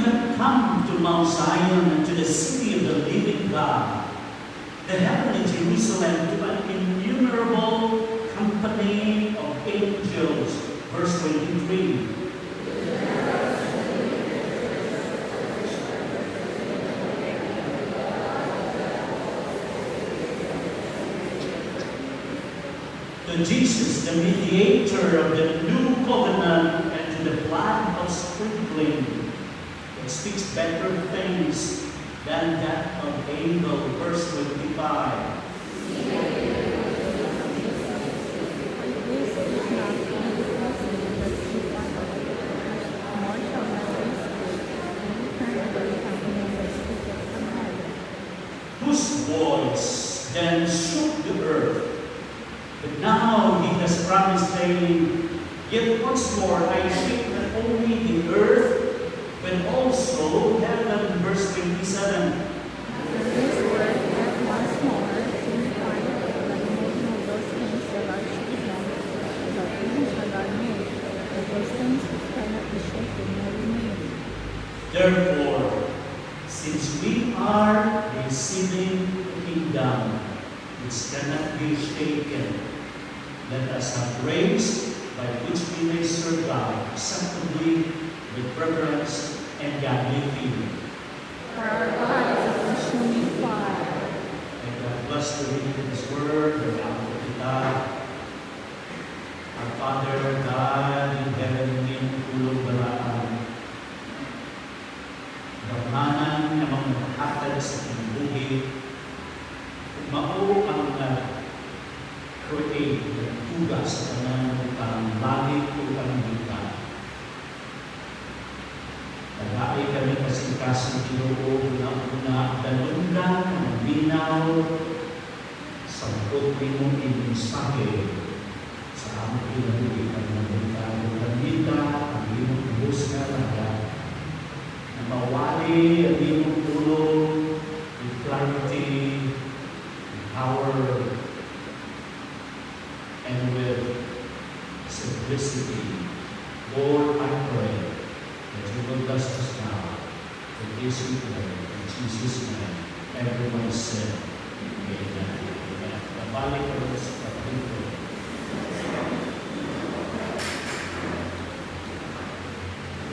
have come to Mount Zion and to the city of the living God, the heavenly Jerusalem, to an innumerable company of angels. Verse 23. To Jesus, the mediator of the new covenant, and to the blood of sprinkling, it speaks better things than that of Abel. Verse 25. Whose voice then shook the earth. But now he has promised, saying, yet once more I shake not only the earth, but also heaven. Verse 27. This word that once more signified that the making of those things that are shaken, the things that are made, that those things which cannot be shaken nor remain. Therefore, since we are receiving the kingdom which cannot be shaken, let us have grace by which we may serve God acceptably with reverence and godly fear. For our God is a consuming fire. And God bless the reading of His word. Our Father, God in heaven, in ulong balaan, Brahmanan na mga makatag sa kinabuhi, mao ang create, tuga sa kanang langit o kanang. Nag-aay kami kasi kasing Ginoo una dalundan ng binaw sa bukod mong imensahe sa among kinabuhi ang nagkakaroon ang imong ubos na lahat na mawali ang imong tulong with clarity, with power, and with simplicity. Lord, I pray that you will bless us now. For this we pray in Jesus' name. Everyone said, Amen. Amen. Pabalik ko sa kapatid.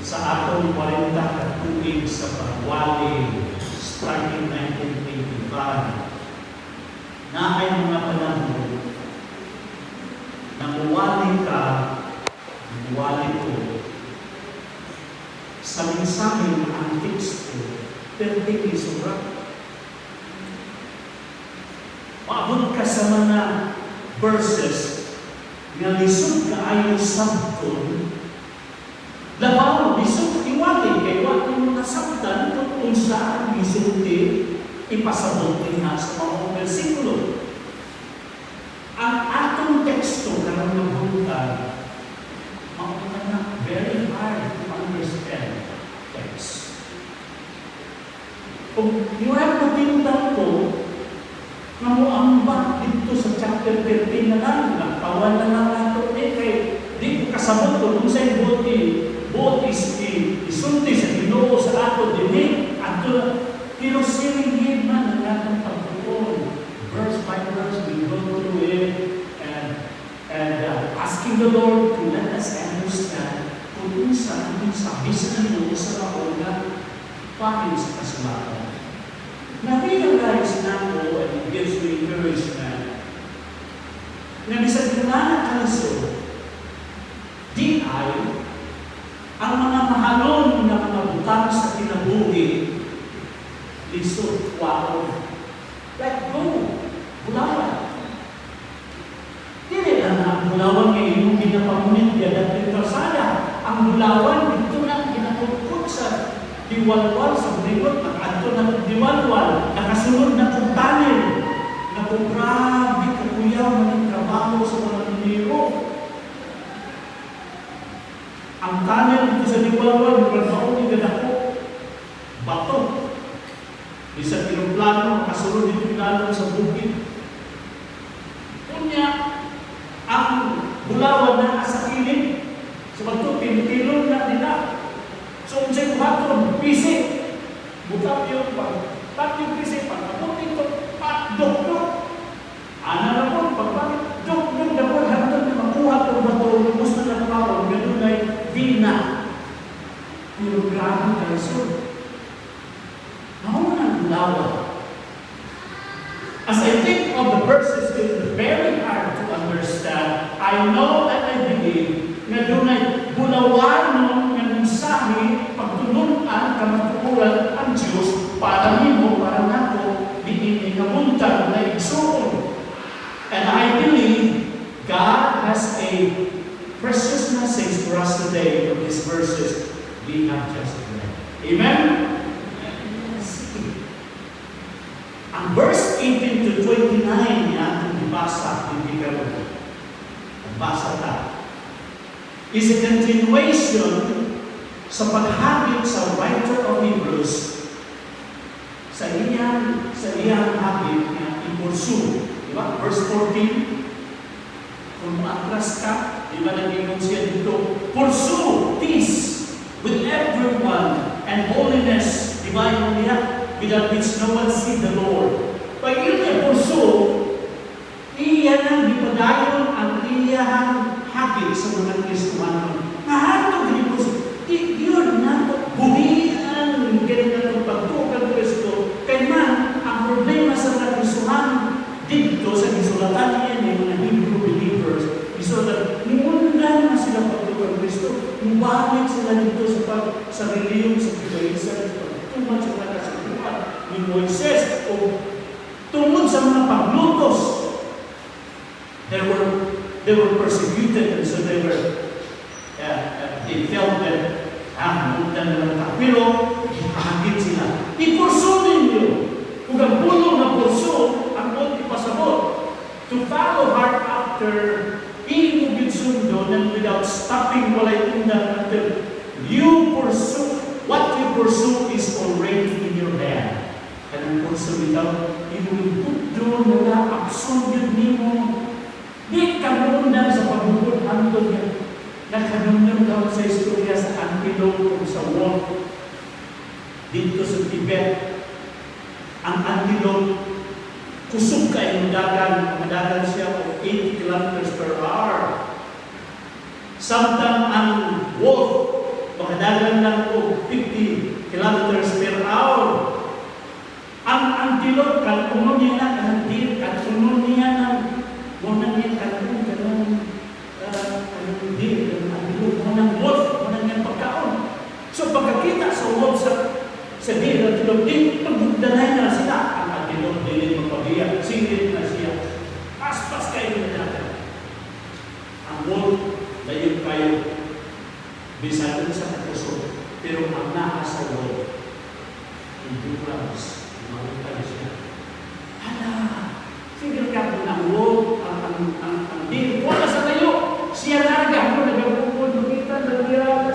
Sa atong 40 katuig sa pagwali, starting 1985, na ay mga panahon namuwali ka, namuwali ko, sa mensahe na ang teksto, pero hindi sobra. Maabot ka sa mga verses na lisod ka ayaw sabton, labaw, lisod iwali, kay wali mo nasabtan kung saan lisulti, ipasabot din na sa mga versikulo. Ang atong teksto na nabutan, mauna na very hard to understand text. Kung you have to tinutang ko, na mo ang ba dito sa chapter 13 na lang, nagtawan na lang nato, kay di ko kasabot ko kung sa'yo both is isunti sa Ginoo sa ato dinig, ato pero siringin man ang atong pagtuon. Verse by verse, we go through it and asking the Lord to let us understand kung saan yung sabi sa Ginoo sa kauna pahin sa kasulatan. Na-realize na ko, and it gives me encouragement, na bisag na kaso, di ay ang mga mahalon na mga butang sa kinabuhi, lisod, kwao, let go. Bulawan. Dili lang ang bulawan ngayon yung ginapamunit niya dahil kasaya. Ang bulawan, dito na ginapukot sa diwalwal sa berigot, nag-adto na diwalwal, nakasunod na kong tanil, na kung grabe kakuyaw maning trabaho sa mga niliro. Ang tanil dito sa diwalwal, nagpagpaon ni ganako, bato. Isang aeroplano, nakasunod dito nilalong sa bukid. Kunya, ang bulawan na sa kilid, so magto, tintilon na nila. So, unsay buhaton, busy. Butap yung pag yung busy, pag-abot ito, dok-dok. Ana na po, pag-bakit, dok-dok na po, hantod na makuha ko ba ito, gusto na napaon, ganun ay vina. Pero grabe kayo, so, ako nang lawa. As I think of the verses, it's very hard to understand. I know and I believe na doon ay bulawan ng mensahe pagtulunan kamatukuran ang Diyos para nimo, para nato, diini kabuntag na igsuon. And I believe God has a precious message for us today from these verses we have just read. Amen? Ang verse 18 to 29 niya ang dibasa, hindi ka rin. Basa ta. Is a continuation sa paghabit sa writer of Hebrews sa iyang habit na i-pursue. Diba? Verse 14, kung maatras ka, diba nag-ingon siya dito, pursue peace with everyone and holiness, diba yung niya, without which no one see the Lord. Pag yun ay pursue, iyan ang dipadayon ang iyang habit sa mga Kristuhanon. Nahatong pursue, yun nato, buhian, ganyan na pagtukan Kristo, kay man, ang problema sa mga Kristuhanon, dito sa gisulatan niya ng mga Hebrew believers, isulat, nimundan na sila pagtukan Kristo, mubalik sila dito sa reliyong sa Judaism, tungkol sa mga kasatuan ni Moises, o tungkol sa mga paglutos. They were persecuted, and so they felt that, mundan na lang. Pero, hahagit sila. I-pursue ninyo. Kung ang puno na pursue, ang buong ipasabot. To follow hard after, iinugid sundo, and without stopping, walay undan until you pursue. What you pursue is already in your hand. And ang pursue without, iinugid doon na aksyon yun nimo. Di kamundan sa pagbubod hantod niya. Nagkanunod daw sa istorya sa antilope o sa wolf dito sa Tibet. Ang antilope, kusog kayo ng dagan, madagan siya o 8 kilometers per hour. Samtang ang wolf, makadagan lang o 50 kilometers per hour. Ang antilope, kalpunon niya na, kalpunon niya na, muna niya kalpunon, ng wolf, ng pagkaon. So pagkakita sa wolf sa deer, pagdugdanay na sila, ang antilop din magpabiyak, singit na siya. Aspas kayo na natin. Ang wolf, layo kayo, bisan sa kapuso, pero ang naka sa wolf, endurance, makita siya. Hala, sige ka po ng wolf, ang deer, wala sa layo, siya naga, ako nagabukod, makita, nagira,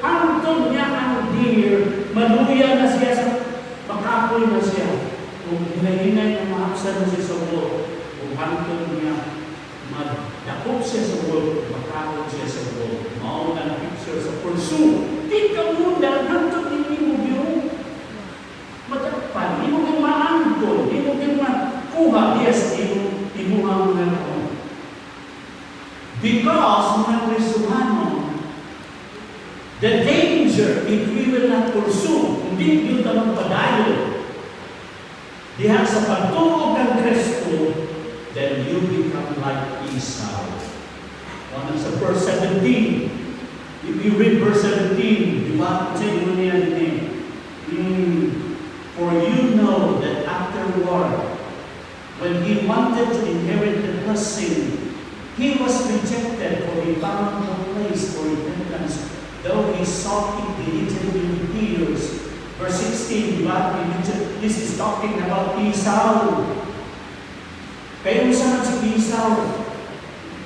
hantong niya ang deer, maluya na siya sa makapoy na siya. Kung hinahinay na mahapsan na siya sa wolf, kung hantong niya, madakop siya sa wolf, makapon siya sa wolf. Mauna na picture sa pursue. Di ka muna, hantong hindi mo yun. Matakpan, di mo yung maangkol, di mo yung makuha, yes, di mo ang mga. Because mga Kristohano, the danger if we will not pursue, hindi yun tamang padayo, diha sa pagtuog ng Kristo, then you become like Esau. Sa verse 17, if you read verse 17, di ba? Say mo niya din for you know that afterward, when he wanted to inherit the blessing, he was rejected, for he found no place for repentance, though he sought it diligently with tears. Verse 16, this is talking about Esau. Kaya saan si Esau?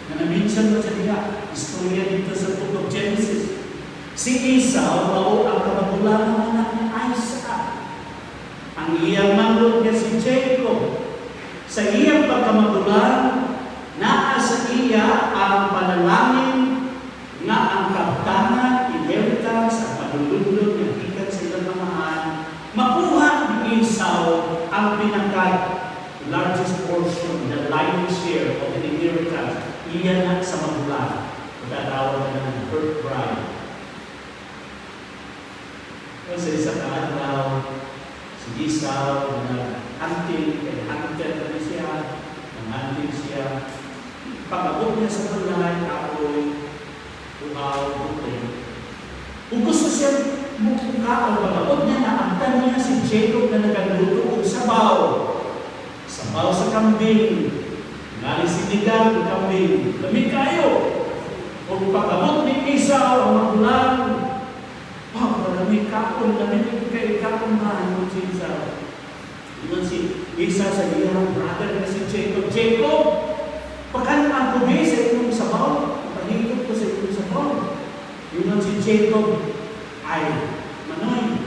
Na na-mention mo siya istorya dito sa Book of Genesis. Si Esau, mao ang kamatulang ng anak ni Isaac. Ang iyang manggod niya si Jacob. Sa iyang pagkamatulang, naa sa iya ang panalangin nga ang kabtangan, inheritance, at padulog iyan na sa magulang. Magtatawag na ng birthright. Sa isang araw, si Esau nag-hunting, kaya hunter na siya, nang-hunting siya. Pag-abot niya sa tulay, apoy, uhaw, buto. Kung gusto siya mukha, pag-abot niya, naamtan niya si Jacob na nagagluto ng sabaw. Sabaw sa kambing. Ngali sinigang ng kambing. Lamig kayo. Kung pag-abot ni Esau, ang magulang, malamig kapon, lamig kayo kapon na yung si Esau. Yun si Esau sa iyang brother na si Jacob. Jacob, pagkan ang kubi sa inyong sabaw, pahigop ko sa inyong sabaw. Yun si Jacob ay manoy.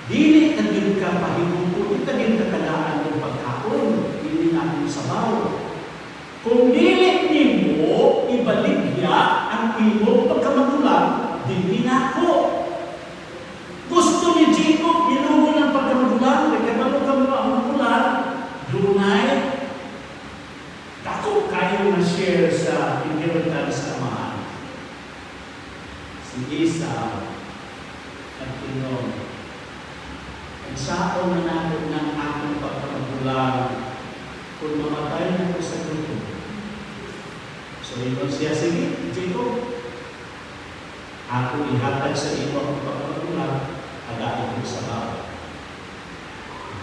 Dili tagin ka pahigop ko, tagin ka tagaan ng pagkaon. Dili natin sabaw. Kung dili mo ibaligya ang imong pagkamagulang, dili na ako. Gusto ni Jacob, inuho ng pagkamagulang, nagkabalo ka mo ang magulang, dunay, ako kayo na-share sa inheritance sa amahan. Si Esau at Pinon, nagsaon na natin ng aking pagkamagulang kung mamatay na ko sa grupo. So, ito siya, sige, Jacob, ako ihatag sa iyo ang pagkamagulang, again ko sa bawa.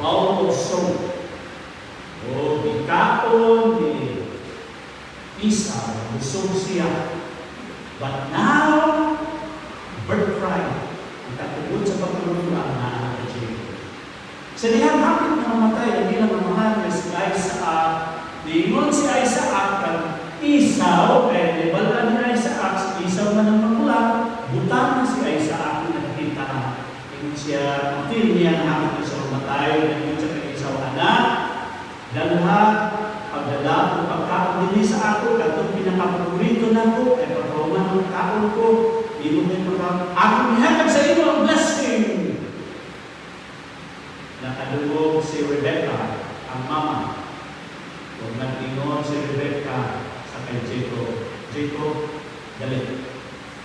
Bowl of soap. O, ikaon ni Esau, busog siya. But now, birthright, ang katubod sa pagkamagulang na anak ni Jacob. Sa dihang hapit na mamatay, hindi na mamahal na si Isaac. Diingon si Isaac kan Esau, kaya nibala ni Isaac, si Esau na ng magulang, butang na si Isaac na nakita na. Ingon siya, matil niya ang hapit na siya mamatay, naging siya kay Esau anak, dalha, pagdala, kung pagkaon din sa ako, katong pinakapaborito na ko, ay pagkaungan ng kaon ko, ino may pagkaon, ako nihatag sa iyo ang blessing. Nakadulog si Rebecca, ang mama. Kung nag-ingon si Rebecca sa kay Jacob, Jacob, galit.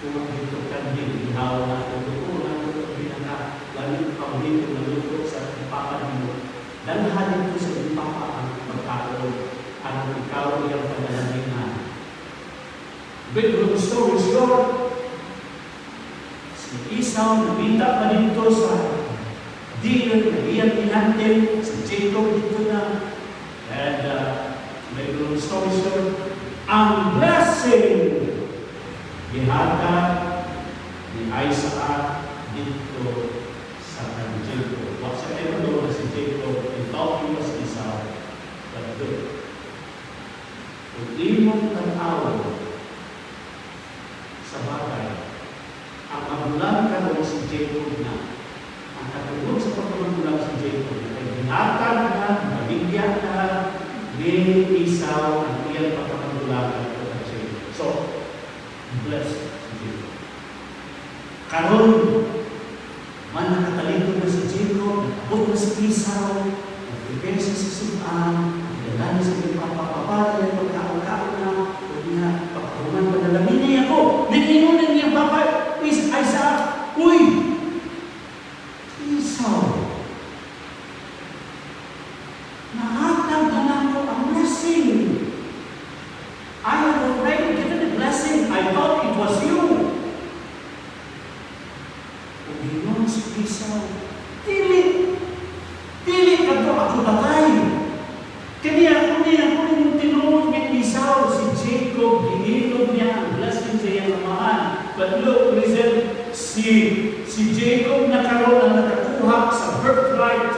Kung dito ka din, ihaw na ito, na ito, binaka, lalo ka dito na luto sa papa mo. Dalhan dito sa papa ang pagkaon, ang ikaw iyang panalalingan. Big long story short, si Esau nabita pa dito sa deal na iyang inantin, si Jacob dito na. And may long story short, ang blessing gihatag ni Isaac dito sa kang Jacob. Sa eto na si Jacob, he thought he was Esau, but good. Kung di mong tanaw sa bagay, ang magulang ka rin si Jacob na, ang katulog sa pagkamagulang si Jacob, ay binatag na, mabigyan na, ni Esau ang iyang pagkamagulang at Jacob. So, bless si Jacob. Karon, man nakatalito na si Jacob, abot na si Esau, nag-prepare siya sa sudan, nagdala na sa pagpapapala, pagkaon-kaon na, kung niya, pagkakuman pa nalamin niya ako, nag-inunan niya, Papa, Isaac, uy! Esau, nahatag na ako ang blessing. I have already given the blessing. I thought it was you. Kung inon si Esau, dili ka to ako tatay. Kaya ako yung tinulog ni Esau, si Jacob, ginilog niya ang blessing sa iyang amahan. But look, listen, si Jacob nakaroon ang nakakuha sa birthright.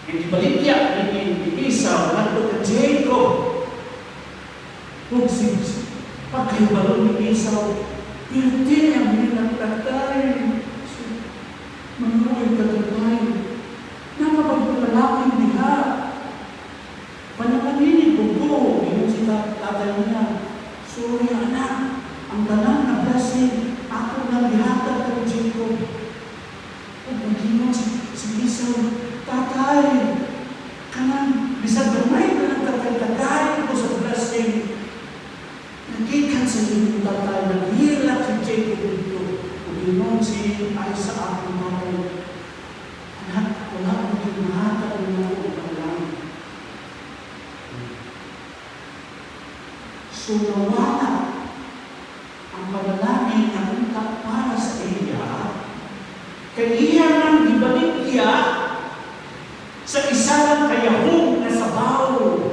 Hindi baligya ni Esau, nato ka Jacob. Kung pagkaibalon ni Esau, pinti ang hinagtatay. Manuoy ka tatay. Napapagpalalaking diha. Panapaninin ko, yun si tatay niya. Sorry anak, ang tanan na blessing, ako nang bihatag ka ni Jacob. Kung mag-inom si Esau, tatay, kanang bisag gamay ka ng tatay ko sa blessing. So nawala ang panalangin na unta para sa iya, kaya nang ibalik iya sa isa lang kayahong na sabaw.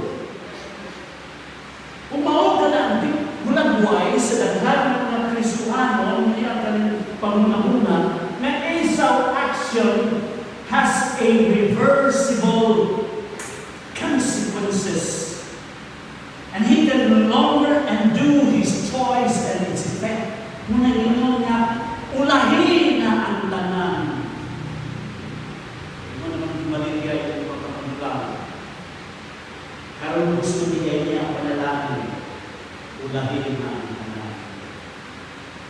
Umawag ka na gulagway sa daghan ng mga Kristohano niya ang pangunahuna na Esau action has a reversible consequences. And he can no longer undo his choice and its effect. Muna ninyo nga, ulahin na ang tanan. Ano naman maligay ang pagkakamaglang. Karoon gusto niya ang panalangin. Ulahin na ang tanan.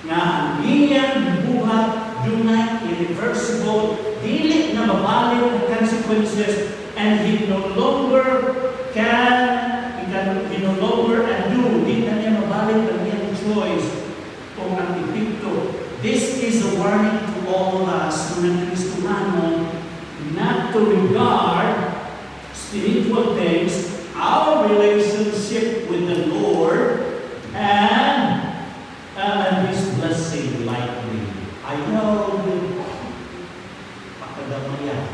Nga ang iyang buhat dunay irreversible, dili na mabalik ang consequences, and he no longer undo, di na niya mabalik ang iyang choice o ang epekto. This is a warning to all of us, mga Kristohano, not to regard spiritual things, our relationship with the Lord, and His blessing lightly. Ayaw din pakadamayan.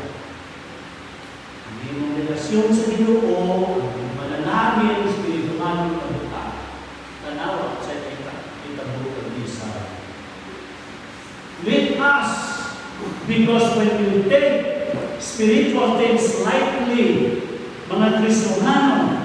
Ang iyong relasyon sa Ginoo, ang mananangin, spiritual na buta, tanawa sa itabukan ni Sarah. With us, because when you take spiritual things lightly, mga Kristohano,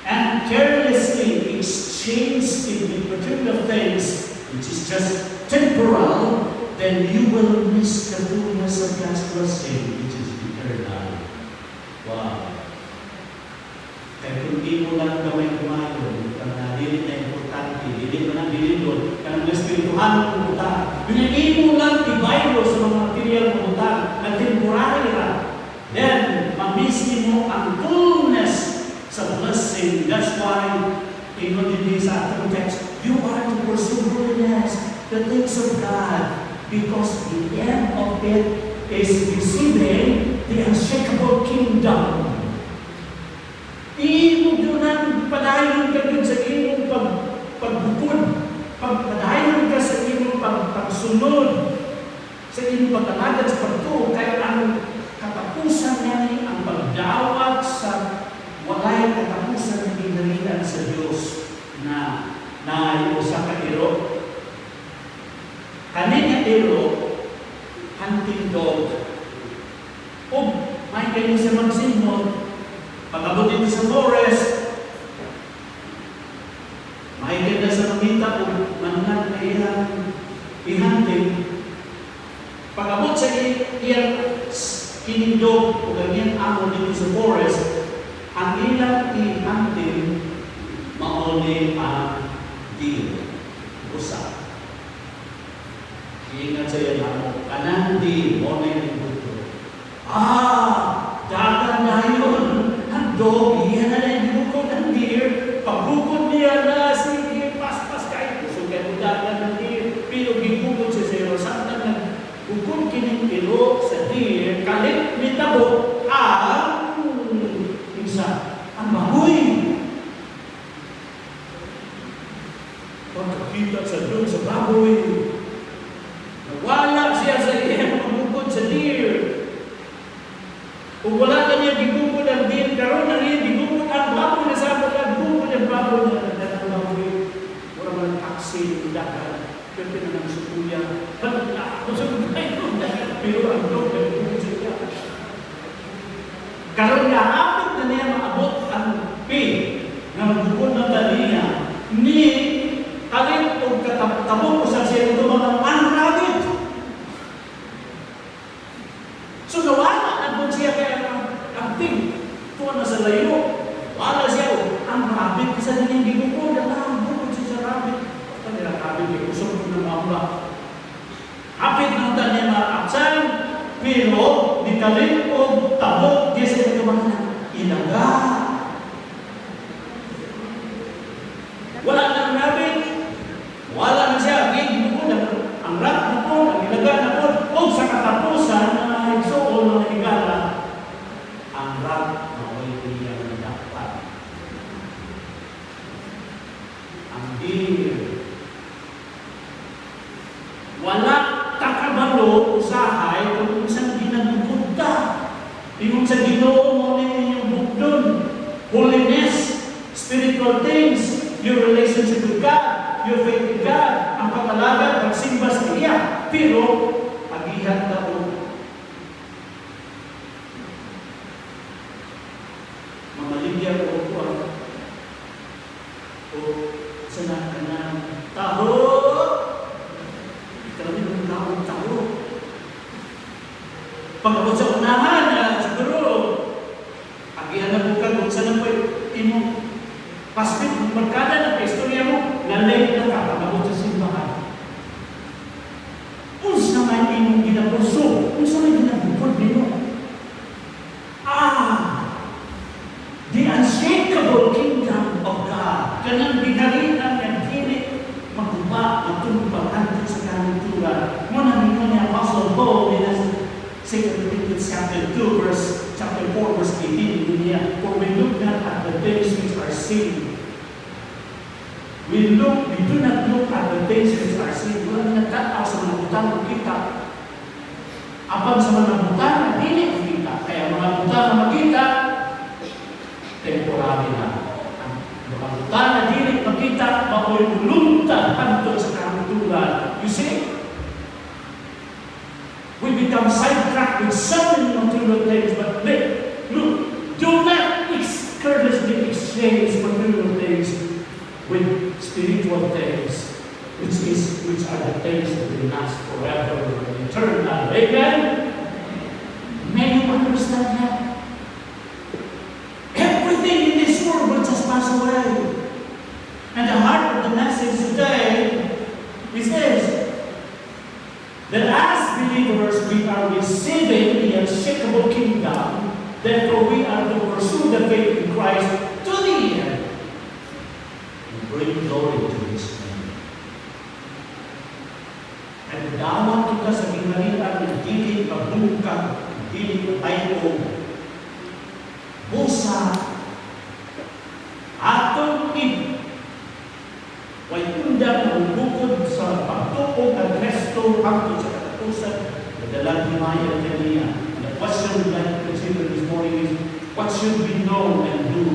and carelessly exchange in particular things, which is just temporal, then you will miss the fullness of God's blessing, which is eternal. Wow. Kaya kung di mo lang gawin-gumayon, kaya dili na importante, dili mo lang dilindon, kaya mga spiritual mo pumunta, hindi mo lang ibaylo sa mga material mo pumunta, na temporary lang. Then, mamiss mo ang fullness sa blessing. That's why, ingon din sa ating text, you are to pursue holiness, the things of God, because the end of it is receiving the unshakable kingdom. Iibog yun ang padayon ka dun sa imong pagbukod, padayon ka sa imong pagsunod, sa imong pagkalagad sa pagtuo, kaya ang katapusan niya ang pagdawat sa walay katapusan ng ginalian sa Diyos na sa kairo. Kani nga iro, hunting dog. O, may kayo sa magsimon, pag-abot dito sa forest, may kayo sa mamita o manunat na i-hunting. Pag-abot sa iyang kinindog o ganyan amo dito sa forest, ang ilang i-hunting mauli ang deer. Usa. Ingat sa iyan ako, kanang deer, mauli ang buto. Dagan na yun. Ang dog, iyan na yung bukod ng deer. Pagbukod niya na, sige, pas-pas kayo. Gusto kayo dagan ng deer. Pero gibukod sa zero. Saan na bukod kinintilo sa deer, kalit mitabo ang ang baboy. Pagkakita sa doon sa baboy, nawala siya sa iyang pagkukod sa deer. Kung wala na niya gigukod ang deer, karoon na niya gigukod ang baboy na sa pagkukod ang baboy na baboy. Wala man ang taksi, dagan, pero pinanang sukuya. Masukod na yun, pero ang dog na gigukod sa iya. Karoon na abot na niya maabot ang pin na magbukod ng taliya ni kalit o katabong ko sa siya ito mga rabbit. So nawala na po siya kaya ang pin. Tuwa na sa layo. Wala siya ang rabbit isa na niyang gibukod. Ang bukod siya sa rabbit. Basta nila rabbit yung usok ko ng mabla. Hapit ng taliya maaksan, pero di kalit o tabok di sa ito mga ilaga. Wala nang rabbit. Wala na siya. Gigibukod ang rat na po, ang ilaga na po. O sa katapusan na igsuol ng igala, ang rat na may niyang dapat. spiritual things, your relationship with God, your faith in God, ang pag-alaga, pagsimba sa Kanya. Pero, agihan na po. Mamaligyan ko po o sana ka na taho. Kami ng taho. Pag-abot sa unahan, siguro, agihan na po ka kung saan po imo paspit, magkada na istorya mo, lalay na ka, pag-abot sa simbahan. Unsa man imong ginapuso, unsa man ginabukod nimo. The unshakable kingdom of God. Kanang ginarinan ng dili magkuba, magtulungan sa kanituran. Muna ninyo ni Apostle Paul in 2 Corinthians chapter 4, verse 18, niya, for we look not at the things which are seen. We do not look at the things which are seen. Wala nagtataw sa mga butang makita. Apang sa mga butang na dili makita. Kaya mga butang na makita, temporary na. Ang mga butang na dili makita, mako'y uluntan hanto sa kanituran. You see? We become sidetracked with so many material things, but look, do not carelessly exchange material things with spiritual things, which are the things that will last forever and eternal. Amen? May you understand that? Everything in this world will just pass away. And the heart of the message today is this: that as believers we are receiving the unshakable kingdom, therefore we are to pursue the faith in Christ to the end and bring glory to His name. And dawat kita sa ginarian ng dili kabungkag, dili kaayong busa atong way undang ang bukod sa pagtuog at resto hangtod sa katapusan na dalang himaya kaniya. The question we'd like to consider this morning is, what should we know and do?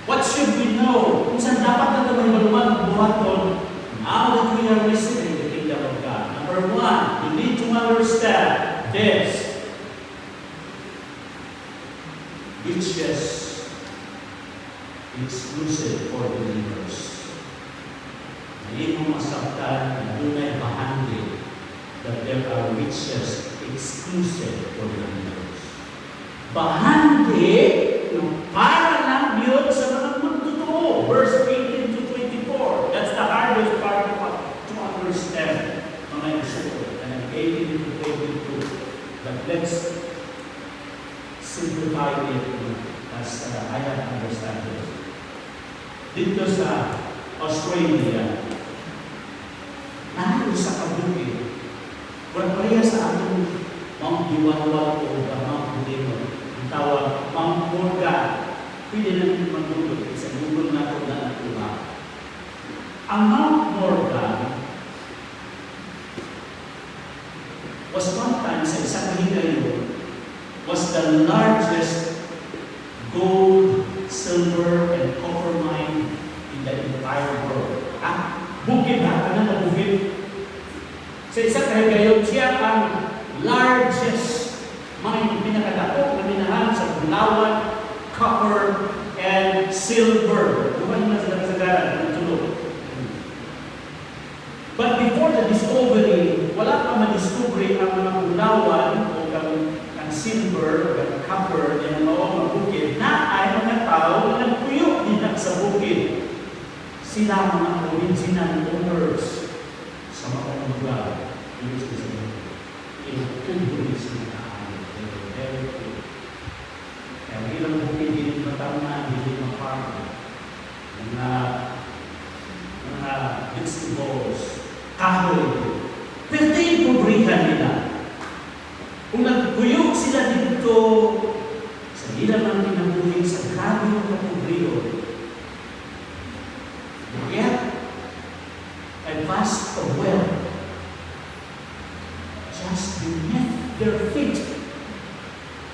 What should we know? Kung saan dapat na may maluman buhaton, now that we are receiving the kingdom of God. Number one, we need to understand this. Riches exclusive for believers. Hindi mo masaktan na dunay bahandi that there are riches exclusive for believers. Bahandi para lang yun sa mga magtotoo. Verse 18 to 24. That's the hardest part to understand. Mga isuko. And 18 to 22. But let's simplify it as I have understand it. Dito sa Australia, nahalo sa kabukid, wala pareha sa atong Mount Diwawal o Mount Budimon. Ang tawag, Mount Morgan. Pwede natin mag-google. Sa Google na ito na natuwa. Ang Mount Morgan was one time, sa isang hinayon, was the largest gold, silver, and copper mine in the entire world. Bukid ha? Ano na bukid? Sa isang kahigayon, siya ang largest mine, pinakadakot na minahan sa Bulawan, copper, and silver. Bukan na sila kasagaran ng tulog. But before the discovery, wala pa ma-discovery ang mga Bulawan o ang silver, ang copper, and mga bukid na ay mga tao na nagpuyo din sa bukid. Sila mga original owners sa mga lugar. Inutubulis na kaya ilang bukid din matama, hindi maparang mga vegetables, kahoy. Pero yung pobrihan nila. Kung nagpuyog sila dito, sa ilang ang kinabuhin sa grabe ng kapobriyo, yet, a vast of wealth just beneath their feet.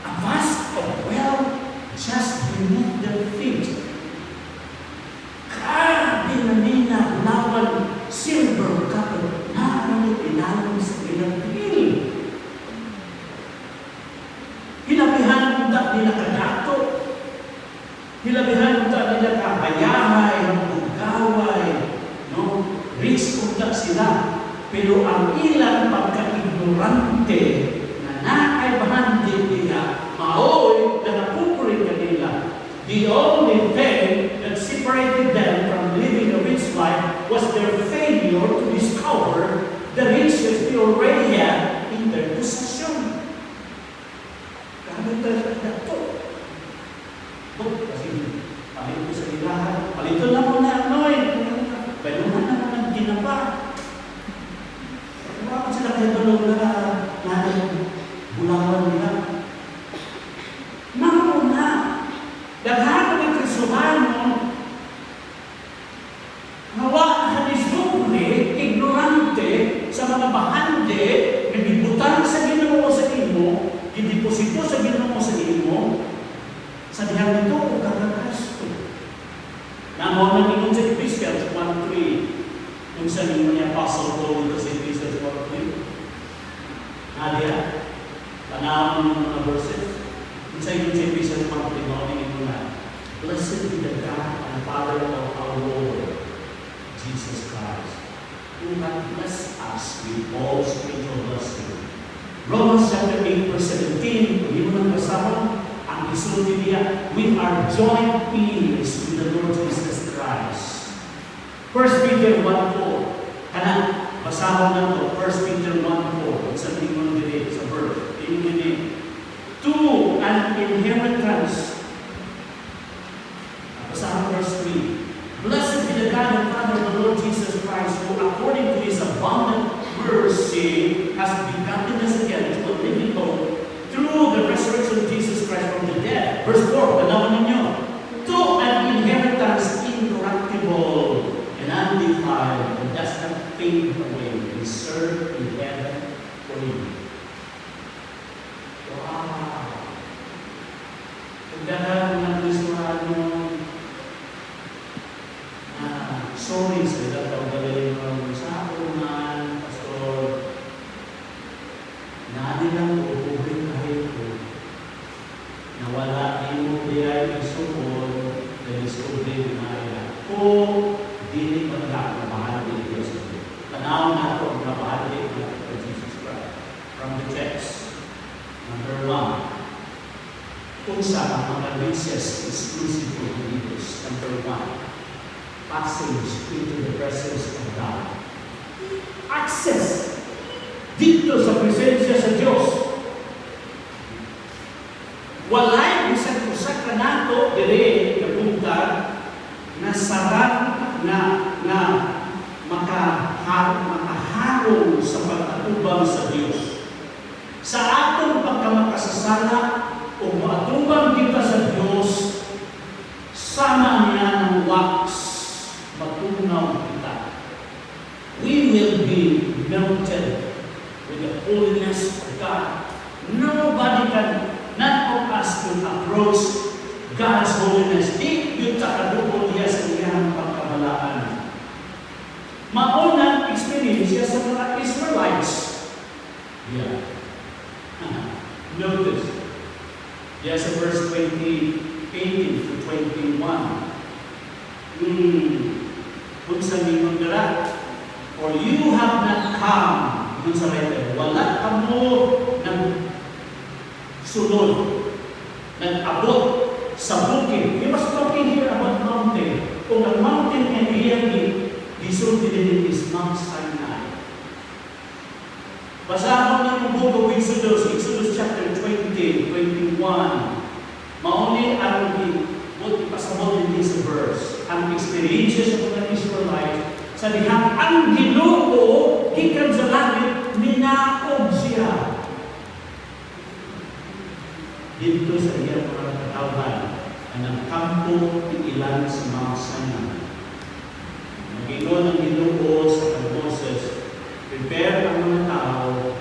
A vast of wealth just beneath their feet. ayahay, magugaway, no? Rich unta sila. Pero ang ilang pagka-ignorante na naaibahan din nila, maoy na napupurin kanila. The only thing that separated them from living a rich life was their failure to discover the riches they already had in their possession. Kami talaga ito. Kasi palit ko sa ilahan, palito na mo na, Noy. Baluhan na mo ng ginapa. Bakit sila kayo tulog na natin bulawan nila? Nauna, daghan ng Kristohano, hawa hadisubli, ignorante sa mga bahande, nagibutang sa Ginoo sa imo, gideposito sa Ginoo sa imo, sa dihang ito o kakakasto. Namo na ingon sa Ephesians 1:3, kung sa inyo ni Apostle Paul ito sa Ephesians 1:3. Nadia, panahon ng mga verses. Kung sa inyo sa Ephesians 1:3, mauningin mo na, Blessed be the God and Father of our Lord, Jesus Christ, who hath blessed us with all spiritual blessing. Romans chapter 8, verse 17, kung hindi mo nang basahon, ang isulti niya, we are joint heirs with the Lord Jesus Christ. 1 Peter 1:4, kanang basahon na ito, 1 Peter 1:4, sa tingin dili sa verse, ini to an inheritance. Basahon verse 3, Blessed be the God and Father of the Lord Jesus Christ, who according to His abundant mercy has begotten us again to a living hope through the resurrection of Jesus Christ from the dead. Verse 4, tanawan ninyo, to an inheritance incorruptible and undefiled, and does not fade away, reserved in heaven for you. Wow! Pagdahan ng Kristohano, sorry sa ilang pagdalay ng sa akunan, pastor, nadi lang o ubring kahit ko, nawala mo diay isukon, na-discovery na ila. O, dili man lang na bahagi Diyos. Tanaw na ito ang bahagi ng Jesus Christ. From the text, number 1, kung sa mga riches exclusive for believers. Number 1, passage into the presence of God. Access dito sa presensya sa Diyos. Walay bisag usa ka nato diri kapunta na sarap na makaharong sa pag-atubang sa Diyos. Sa atong pagkamakasasala o maatubang kita sa Diyos, sama niya ng wax, matunaw kita. We will be melted with the holiness of God. Nobody can, none of us can approach God's holiness. Di yung takadukol niya sa iyang pagkamalaan. Maunang experience siya sa mga Israelites. Yeah. Notice. Yes, sa verse 18 to 21. Kung sa mingon nila, or you have not come, dun sa letter, wala ka mo ng sunod, nag-abot sa bukid. He was talking here about mountain. Kung ang mountain and really, disulti din is Mount Sinai. Basahon ng book of Exodus chapter 20, 21. Mauni ang ipasabot din sa verse. Ang experiences sa mga Israelite, sa dihang ang Ginoo gikan sa langit, minaog siya. Dito sa iyang mga katawhan, ang kampo ilan sa Mount Sinai. Mag-ingon ang Ginoo sa kay Moses, prepare ang mga tao,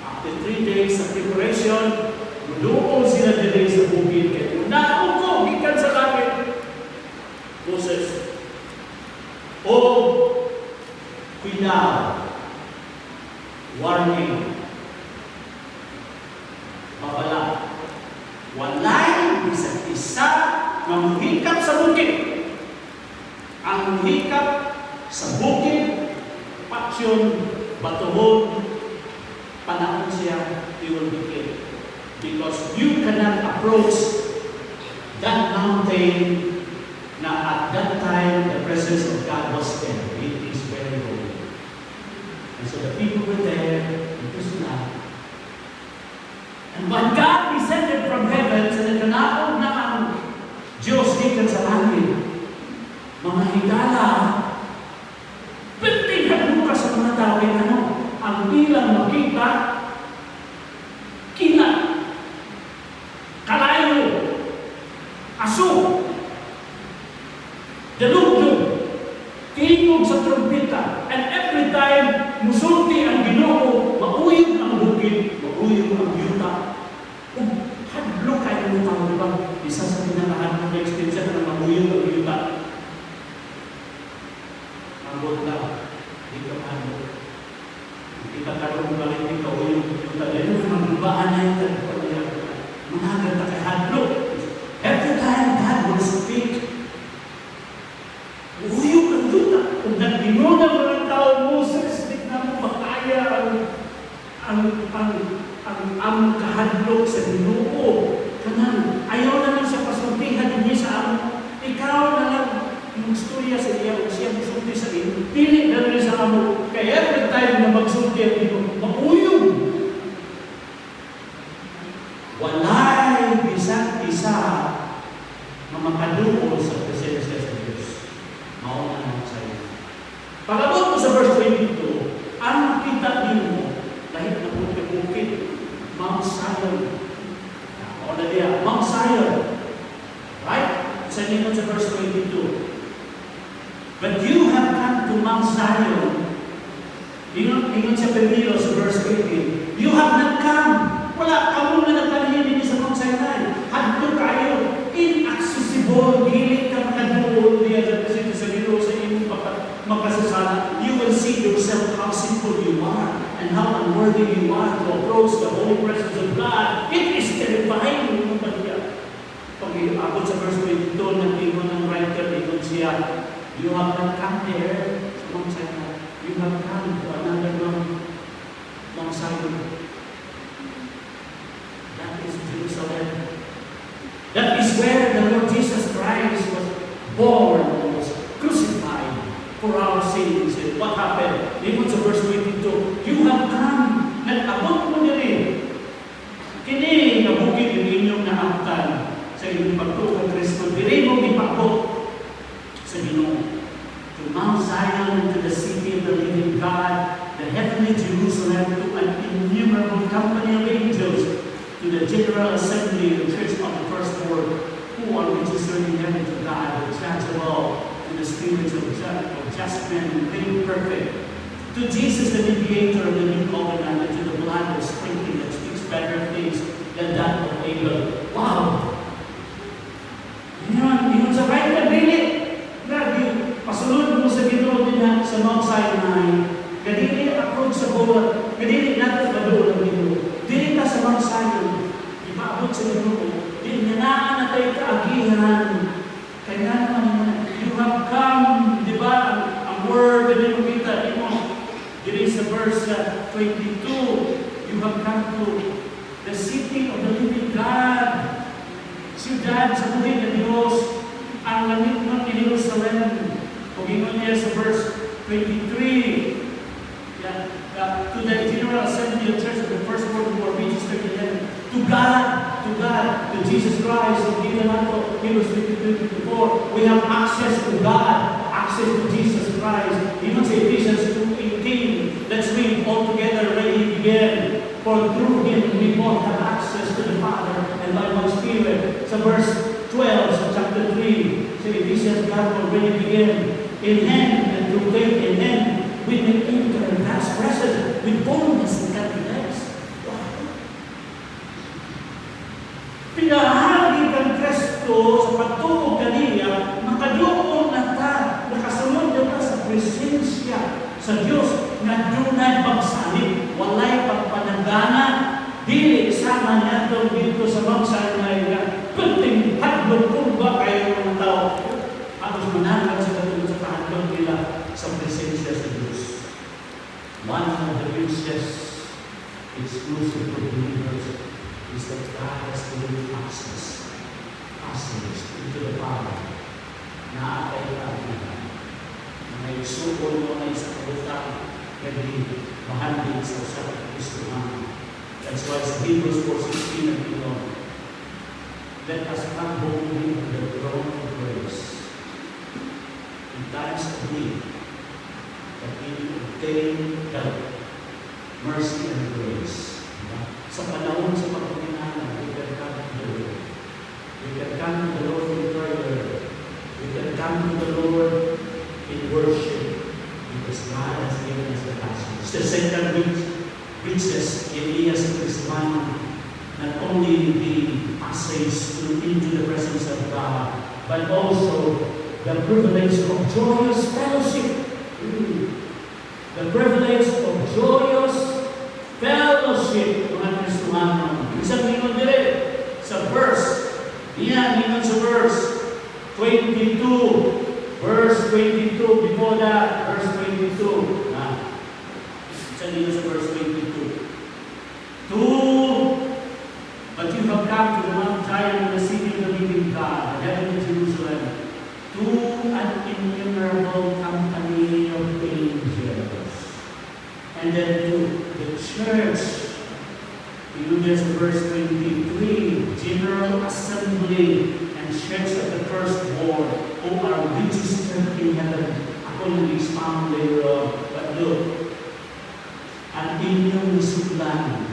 after 3 days of preparation, doon sila dili sa bukid kay naog ko gikan sa langit. Moses, cuidado, warning, babala, walay bisag isa ang hikap sa bukid. Ang hikap sa bukid, paksyon, batuhon, panahon siya, you will be killed. Because you cannot approach that mountain na at that time the presence of God was there. It is very holy. And so the people were there, it was not. And when God descended from heaven, sa nagkanaog na ang Diyos gikan sa langit, mga higala, pintinghan mo ka sa mga tao, ano, ang ilang makita, kina, kalayo, aso, dalugdog, tingog sa trumpeta, and every time musulti ang Ginoo, mauyog ang bukid, mauyog ang yuta. Kung hadlo kayo ng tao, diba? Isa sa pinakahan ng extension na mauyog ang yuta. Mabot lang, hindi ka hadlo. Hindi ka karong balik, hindi ka uyog ang yuta. Dahil yung magbabaan na yung tagpapalaya. Managal na kay hadlo. Every time God will speak, uyog ang yuta. Kung nagbinunan mo ng tao, Moses, di na mo makaya ang kahadlok sa Ginoo. Kanang ayaw na lang siya pasultihan niya sa amo. Ikaw na lang magstorya sa iya o siya magsulti sa iyo. Pili na rin sa amo. Kaya every time na magsulti ang Ginoo, mauyog. Walay bisang isa na makaduol sa presensya sa Diyos. Mauna na sa iyo. Pagabot mo sa verse 22, ang kita mo, dahil na bukid, Mount Zion. O na diya, Mount Zion. Right? Sa ninyo sa verse 22. But you have come to Mount Zion. Ingon sa Pemilo sa verse 18. You have not come. Wala kamo na nagpalihin sa Mount Sinai. Hadto kayo. Inaccessible. Dili ka makaduol diya sa presensya sa Ginoo sa inyong makasasala. You will see yourself how simple you are and how unworthy you are to approach the holy presence of God. It is terrifying yung pagkaya. Pag-iabot sa verse 22 ng ingon ng writer, ingon siya, you have not come there sa Mount Sinai. You have come to another Mount Zion. That is Jerusalem. That is where the Lord Jesus Christ was born, was crucified for our sins. And what happened? Even sa verse 22, you have come, nag-abot mo nila. Kini, nabukid yung inyong naamtan sa inyong pagtuo ng Kristo. Dili mo ipakot sa Ginoo. To Mount Zion, to the city of the living God, the heavenly Jerusalem, to an innumerable company of angels, to the general assembly, the church of the firstborn, who are registered in heaven to God, the judge of all, and the spirits of just men made perfect. To Jesus, the mediator of the new covenant, and to the blood of sprinkling that speaks better things than that of Abel. Wow! Yun sa right na dili. Grabe, pasulod mo sa Ginoo din sa Mount Sinai. Kadili approach sa buwan. Kadili natin madoon ang Ginoo. Dili ka sa Mount Zion. Ipaabot sa Ginoo. Dili nanaan na tayo kaagihan. Kaya naman, you have come, di ba? Ang word na nyo kita, dili sa verse 22, you have come to the city of the living God. Siyudad sa buhay ng Diyos, ang langit ng Jerusalem. Kung ingon niya sa verse 23, to the general assembly of church of the firstborn who are registered in heaven, to God, to Jesus Christ, of Hebrews 3:24, we have access to God, access to Jesus Christ. Even sa Ephesians 2:18, let's read all together, ready begin. For through Him we both have access to the Father and by one Spirit. Sa verse 12, sa chapter 3, sa Ephesians, God already began. In Him and through faith in Him, we may enter God's presence with boldness and confidence. Pinahagi kang Kristo sa pagtuog kaniya, makaduol na ta, nakasunod na ta sa presensya sa Diyos na dunay pagsalit, walay pagpanagana, dili sama niya dito sa Mount Sinai na kunting hadlong kurba kayo one of the richest exclusive believers is that God has given access into the Father. Naatay ka may sukol mo na isa kabutang hindi mahandin sa usap ng Kristuhan. That's why sa Hebrews 4:16 and beyond, let us come boldly to the throne of grace in times of need, that we may obtain help, mercy, and grace. Sa panahon sa pagpaminahan, we can come to the Lord. We can come to the Lord in prayer. We can come to the Lord in worship, because God has given us the passage. The second riches in Elias Christman, not only the passage into the presence of God, but also the privilege of joyous fellowship. The privilege of joyous fellowship, mga Kristuhanon. Isang mingon dire sa verse, ningon sa verse 22. Verse 22, before that, verse 22. Sa verse 22. But you have come to the Mount Zion, the city of the living God, the heavenly Jerusalem, to an innumerable company of angels. And then to the church, you look at verse 23, general assembly and church of the firstborn, who are registered in heaven. Ako yung expound later on. But look, ang inyong suklan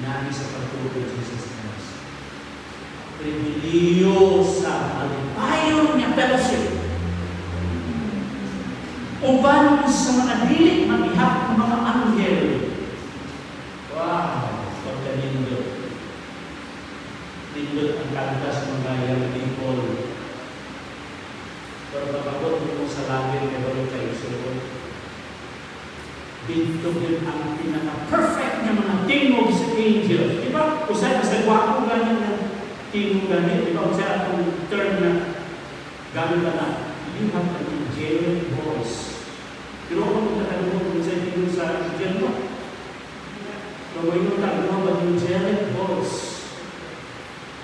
namin sa pagtulog ng Jesus Christ. Pribiliyo sa malipayon niya fellowship. Uban sa mga dilik mamihap ng mga anghel. Wow! Pagkanindot. Nindot ang kantas ng gayang people. Pero kapagod mo sa langit, kaya wala kayo suot. Dito yun ang pinaka-perfect na mga tingog sa angels. Di ba? Usay, basta guwapo ganyan na tingog ganyan. Di ba? Usay akong term na gamit ka na. You have an angelic voice. Pero kung nagtatanong mo sa tingog sa angel mo, kung yung tanong mo, angelic voice.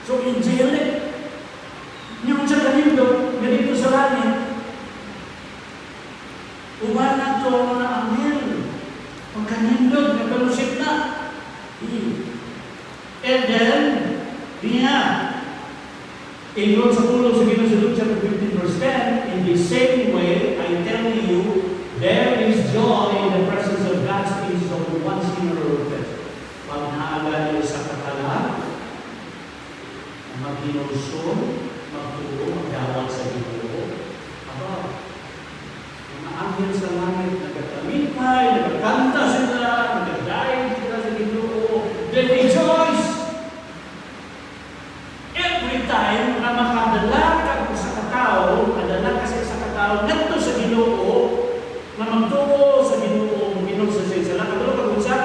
So, angelic. Yung sa ganito sa langit, uban na ito ang mga anghel. Ang kanindog, nagpalusip na. And then, ingon sa pulong sa Ginoo sa Luke chapter 15 verse 10, in the same way, I tell you, there is joy in the presence of God's angels of one sinner or other. Pag naaga niyo sa katalan, maghinulsyon, magtulong, magdawat sa Ginoo. Mga anghel sa langit, nagkatamipay, nagkakanta sila, nagkadayin sila sa Ginoo. They rejoice! Every time na makadala ka sa katao, kadala kasi sa katao, nagto sa Ginoo, na magtuo sa Ginoo, Ginoo sa sila, kadalo ka kung sa,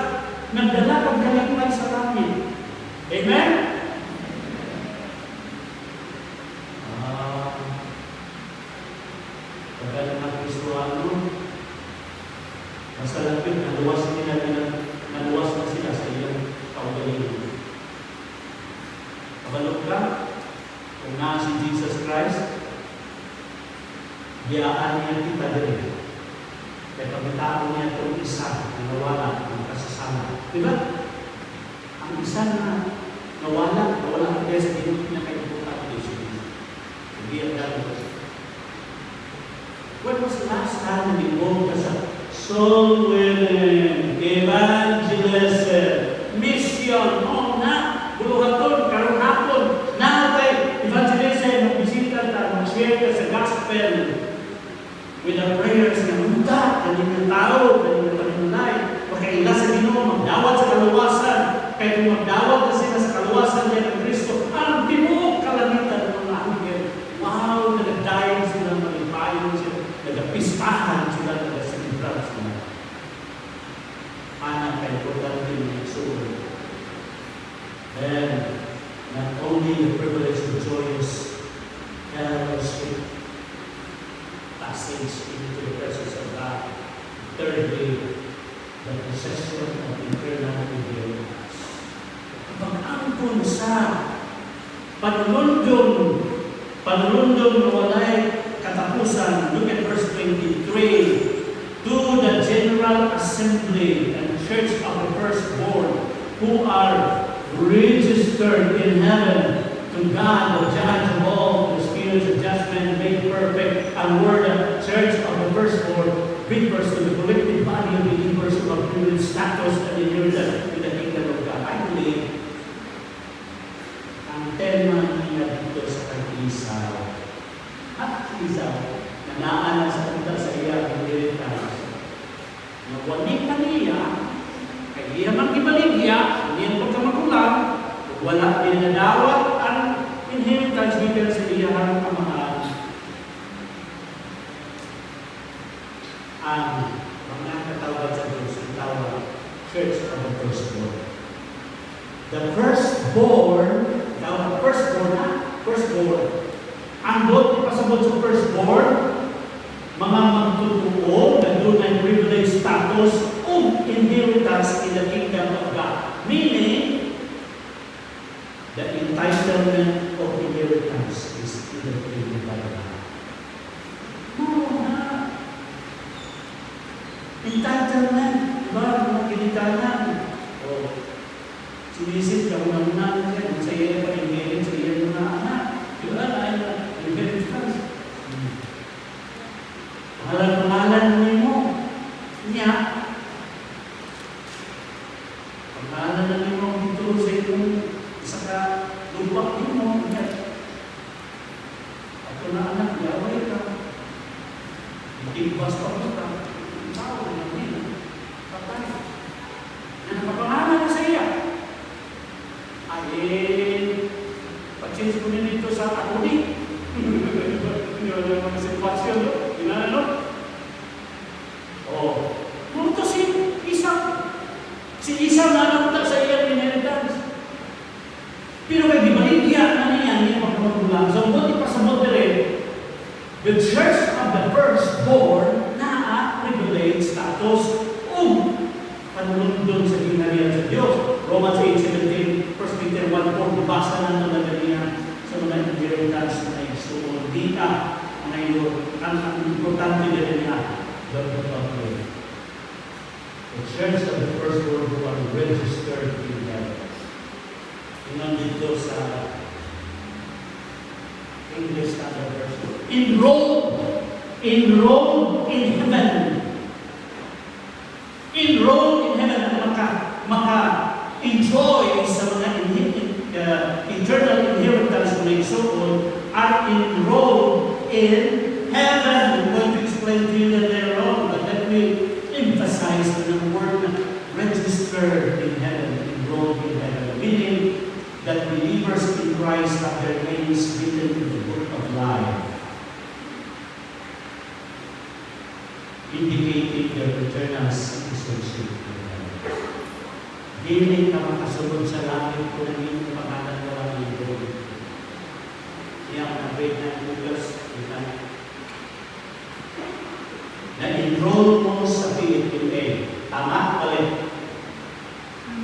nagdala kang kalipay sa langit. Amen? Pagkala ng Kristuano, basta lapit, naluwas na sila sa iyong kaugalingon. Kabalog ka, kung na si Jesus Christ, biyaan niya kita din. Kaya pagkatao niya itong isa na nawala ng kasasama. Diba? Ang isa na nawala ang destiny na kayo pumunta ko siya. Hindi ang gano'n. When was the last time we involved ka sa soul winning, evangelism, mission? Oo na, buluhaton, karong hapon, na kay evangelism, magbisita ka, mag-share ka sa gospel with the prayers na munta, kaning tao, kaning panunay, pagkaila sa Ginoo, magdawat sa kaluwasan, kaya kung magdawat na sila sa kaluwasan niya ng Kristo, ang tibuok kalamitan ng mga anghel. Wow, nagdayon sila, malipayon sila, nagapistahan sila, nagasilibran sila. Anak kay importante ng sulit. Then, not only the privilege of joyous fellowship, passage into the presence of God. Thirdly, the possession of eternal inheritance. Pag-ampun sa panulundong na walay katapusan. Look at verse 23. To the general assembly and church of the firstborn who are registered in heaven, to God, the judge of all, the spirits of judgment made perfect, and were the church of the firstborn, refers to the collective body of believers who have privileged status and inheritance in the kingdom of God. I believe, ang tema niya dito sa Kag-Isaw, at Isaw, na naanan sa kanta sa iya, inheritance, na wanita niya, kay iya mang ibaligya, hindi ang pagkamagulang, wala din nadawat ang inheritance given sa iyahang amahan. Ang mga katawag sa Diyos, ang tawag, Church of the Firstborn. The firstborn, tawag firstborn na, firstborn. Ang doon ipasabot sa firstborn, mga magtutuo na doon ay privileged status o inheritance in the kingdom of God. Meaning, the entitlement of inheritance is given to you by God. No, na. Entitlement, diba? Mga kinitanan. O, sinisip ka una-una siya, sa iyo pa inherit, sa iyo na anak. Diba na, ay na, inheritance. Pangalan mo, niya. Pangalan na mo dito sa iyong isa ka lupa mo, niya. Ako na anak, yaway ka. Itibas pa mo ka. Tao na niya. Patay. Yan ang pangalan na sa iya. Ay, pag-change ko niya dito sa atuli. Hindi yung mga sitwasyon, no? Ginano? Oh. Punto si Isa. Si Isa nanamta sa iyang inheritance. Pero kay di baligya na niya niya pagkamulang. So, buti pa sa modere, the church of the firstborn na privileged status panulundon sa ginarihan sa Diyos. Romans 8:17, 1 Peter 1:4, basa na naman niya sa mga inheritance na isuon. Di ka ngayon, ang importante din niya, the church of the firstborn who are registered in heaven. Inan dito sa English Standard Version. Enrolled in heaven. Enrolled in heaven ang maka-enjoy sa mga eternal inheritance na isuon are enrolled in heaven. I'm going to explain to you that they're wrong, but let me emphasize the word registered in heaven, enrolled in heaven, meaning that believers in Christ have their names written in the book of life, indicating their eternal citizenship in heaven. Dili ka makasunod sa langit kung ang iyong pangalan na lang ito. Iyang nabit na Lucas, na-enroll mo sa PFA. Tama? Balik.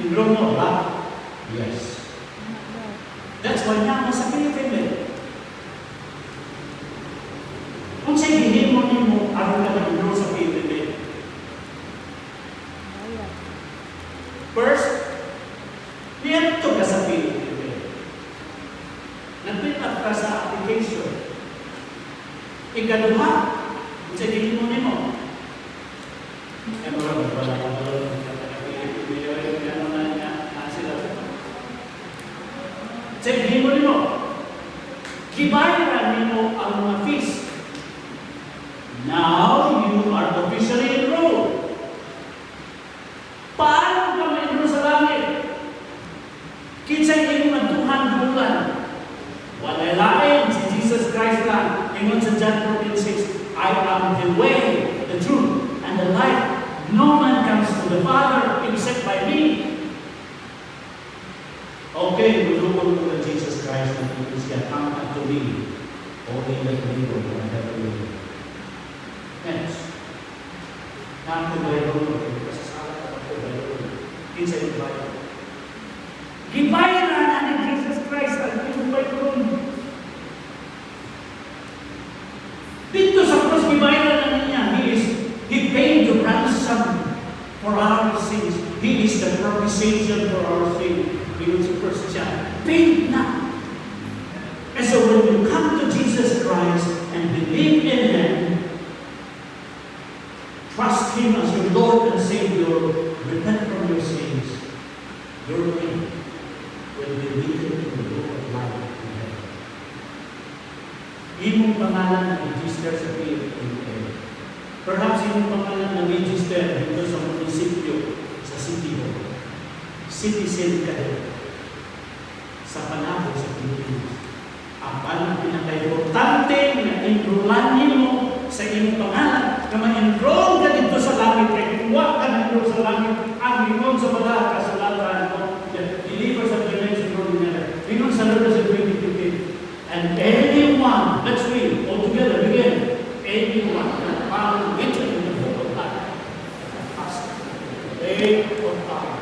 Enroll mo ba? Yes. That's why nga mo sa PFA. Kung sa'y gihim mo nimo, araw ka na-enroll sa PFA. First, niyento ka sa PFA. Nag-pick up ka sa application. Ikaduha, kung sa'y gihim mo nimo, sabihin mo nimo, gibayaran nimo ang mga fees. Now, you are officially enrolled. Paano ka ma-enroll sa langit? Kinsay imo magtuhan bulan. Walay lain si Jesus Christ lang. Ingon sa John 14:6, I am the way, the truth, and the life. No man comes to the Father except by me. Okay, tulungan ko na Jesus Christ na tulis siya, come unto me, all ye that believe on heaven will. Next. Nato ba yung kasasalat at ako ba sa Bible. Gibayran na ni Jesus Christ ang tinupay ko. Dito sa cross, gibayran na niya. He paid the ransom for our sins. He is the propitiation for our sin. He was the first John. Paid na. And so when you come to Jesus Christ and believe in Him, trust Him as your Lord and Savior, repent from your sins, your name will be written in the book of life in heaven. Imong pangalan na register sa PFA. Perhaps imong pangalan na register dito sa munisipyo, sa City Hall. Citizen ka din sa panahon sa Pilipinas. Ang pinaka-importante na enrollanin mo sa iyong pangalan na ma-enroll ka dito sa langit kaya kuha ka dito sa langit ang limon sa mga kasalatan mo deliver sa dimension ordinary limon sa Lord sa 2015 and anyone, let's read all together again, anyone that found written in the book of life has faith of God.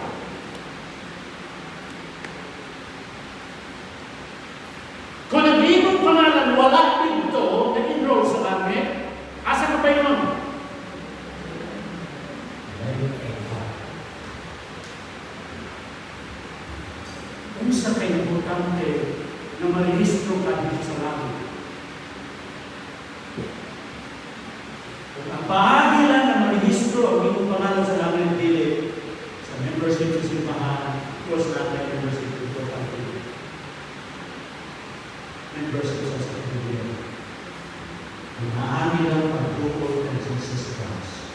Kung ang iyong pangalan wala dito na-enroll sa langit, asa ka pa yun? Kung sa kayo importante na marehistro ka dito sa langit. Kung ang bahagi lang na marehistro ang iyong pangalan sa langit, dili sa membership sa simbahan, close natin membership importante. Membership sa simbahan. Unahan lang pagtukol kay Jesus Christ.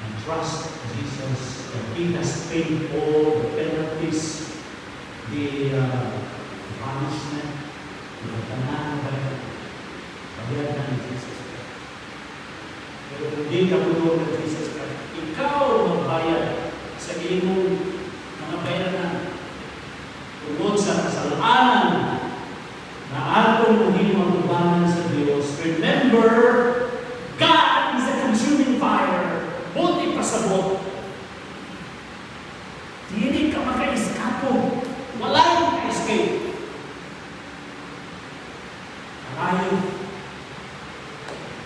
And trust Jesus that He has paid all the penalties, the punishment, the tanang bayad ng Jesus Christ. Pero kung di ka tulong ng Jesus Christ, ikaw magbayad sa iyong mga bayaran tungkol sa kasalanan na atong muhim ang tubanan sa Diyos. Remember, God is a consuming fire. Buti pasabot. Hindi ka maka-eskapo. Wala yung ka-escape. Arayo,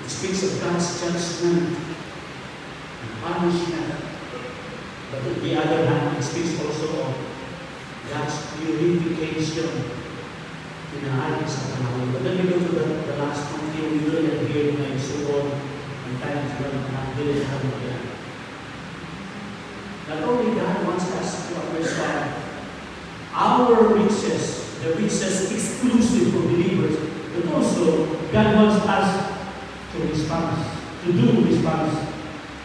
it speaks of God's judgment and punishment. But on the other hand, it speaks also of God's purification. Pinahali sa panahon. But then we go to the last one here. We will get here na isuon ang time to run ang dilihan mo yan. Not only God wants us to understand our riches, the riches exclusive for believers, but also God wants us to respond, to do response,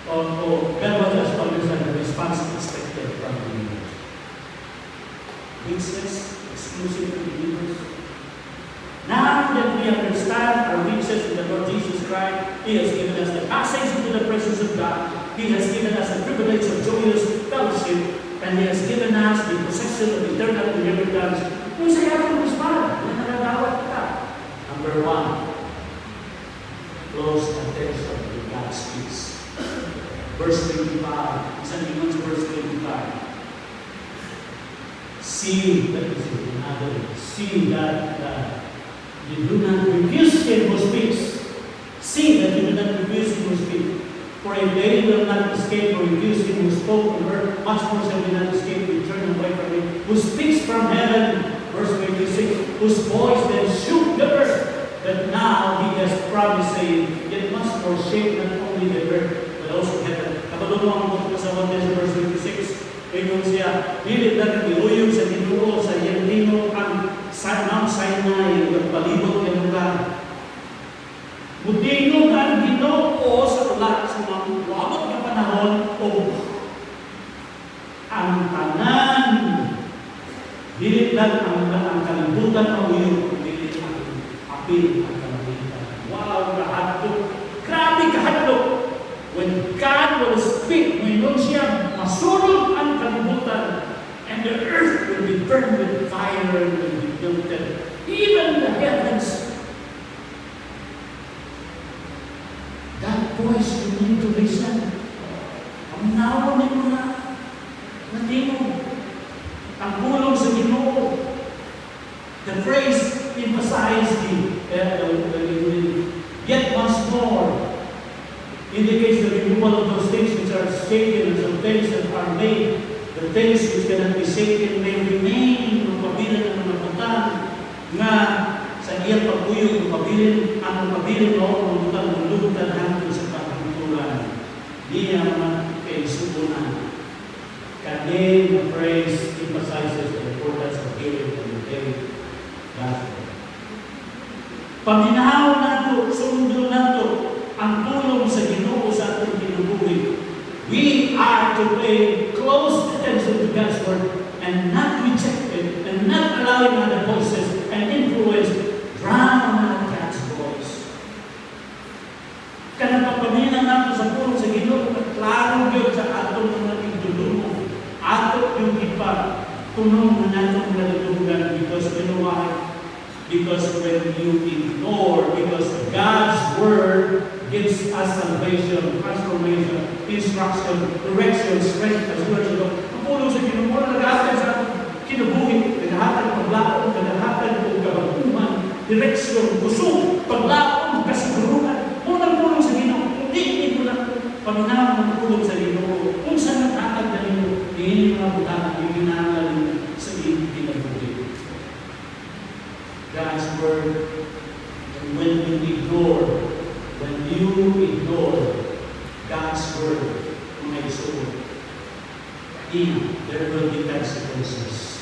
or God wants us to understand the response expected from believers. Riches exclusive for believers. Now that we understand our riches in the Lord Jesus Christ, He has given us the passage into the presence of God. He has given us the privilege of joyous fellowship, and He has given us the possession of eternal inheritance. Kung sa iyong respond, na nanagawat ka. Number one, close attention to God's speech. Verse 25, isang ingon sa verse 25. See that you do not refuse Him who speaks. See that you do not refuse Him who speaks. For if they will not escape or refuse Him who spoke on earth, much more shall we not escape and turn away from Him who speaks from heaven. Verse 26, whose voice then shook the earth, but now He has promised, saying, yet much more shake not only the earth, but also heaven. Kapag mo ang sa verse 26, ingon siya, dili na nagiyuyog sa Ginoo sa iyang tingog ang Mount Sinai, ang palibot ng lugar. Mutingog ang Ginoo sa ulat sa mga wabot na panahon o ang tanan. Dili lang ang kalibutan o uyog, dili ang apil ang kalibutan. Wow, kahadlok. Grabe kahadlok. When God will speak, mayroon siya masulog ang kalibutan, and the earth will be burned with fire and will be melted. Even the heavens. That voice you need to listen. Ang nawa ni mo na. emphasize yet once more indicates the removal of those things which are shaken and some things that are made. The things which cannot be shaken may remain ng pabilin ng nabutan nga sa iyang paguyog ng pabilin ang pabilin o nabutan ng lubutan hanggang sa pagkuturan. Di naman kay subunan. Kani the praise emphasizes the importance of hearing from the very gospel. Paminaw nato, sundo nato ang tulong sa Ginoo sa atong kinabuhi. We are to pay close attention to God's word and not reject it and not allowing other voices and influence drown out God's voice. Kanang pagpamina nato sa tulong sa Ginoo, klaro gyud sa atong mga igdulumo. Ato yung ipa tunong na natong nalulugan because you know why? Because when you ignore, because God's word gives us salvation, transformation, instruction, direction, strength, as well as ang pulong sa Ginoo, nag-ahatag sa kinabuhi, nag-ahatag paglaon, nag-ahatag ng kabaguman, direksyon, kusog, paglaon, kasiguruhan. Munang pulong sa Ginoo, hindi mo na paminaw ng pulong sa Ginoo. Kung saan nag-ahatag na Ginoo, hindi mga butahan, yung ginangal sa iyong kinabuhi. God's word, and when you ignore God's word, mga isuot, there will be consequences.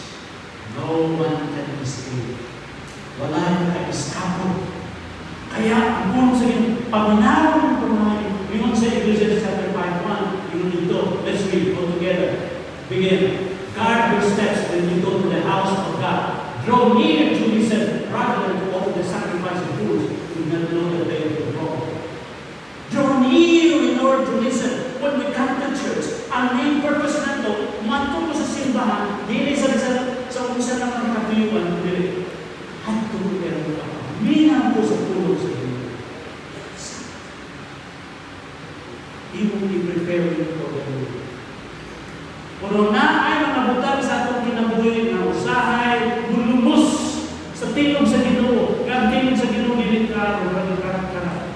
No one can escape. Wala yung ka-escapo. Kaya, ang punong sa inyo, paminaw ng pamahay, yun sa Ecclesiastes chapter 5:1, yun dito, let's read all together. Begin. Guard your steps when you go to the house of God. Draw near to listen rather than to offer the sacrifice of fools who do not know the way of the Lord. Draw near in order to listen. When we come to church, ang main purpose na ito, matulog sa simbahan, hindi sa unsa ng mga katuyuan, hindi. At tulog ka. Minang po sa tulog sa iyo. Even i-prepare you for the Lord. Pero na ay mga butang sa atong kinabuhi na usahay, bulumos sa tilog sa Ginoo. Ang tilog sa Ginoo dili klaro, radikal.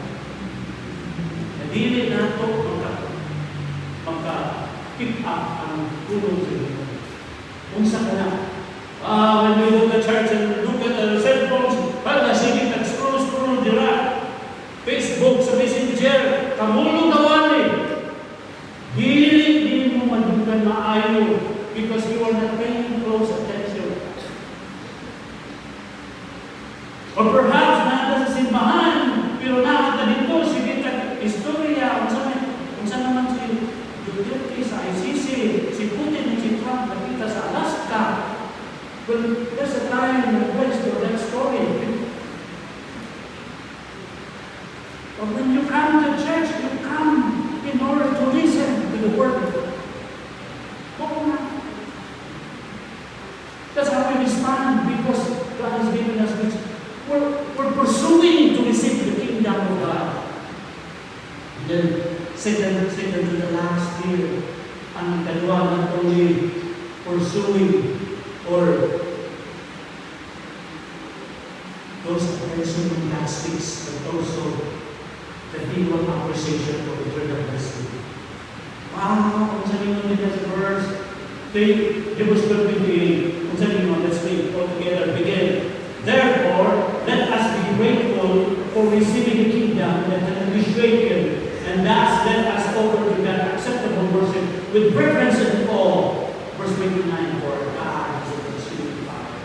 Dili nato pick up ang tulong sa Ginoo. Unsa ka na? When we go to church and look at the cell phones, pala sige scroll dira. Facebook sa Messenger, kamulong tawali. Dili mo madugan maayo because you are not paying close attention. Or perhaps nasa sa simbahan, pero nakita dito, sige istorya, unsa naman si Duterte sa ICC, si Putin at si Trump nakita sa Alaska. Well, there's a time and a place for that story. But when you come to church, you come in order to listen to the word. That's how we respond because God has given us this. We're pursuing to receive the kingdom of God. And then, second to the last year, ang dalawa not only pursuing or those attention in plastics, but also the theme of appreciation for eternal blessing. Wow, kung saan yung nito sa verse, Hebrews 12:28, kung saan yung let's read all together, begin. Therefore, let us be grateful for receiving the kingdom that cannot be shaken, and thus let us offer to God acceptable worship with reverence and awe. Verse 29, for God is a consuming fire.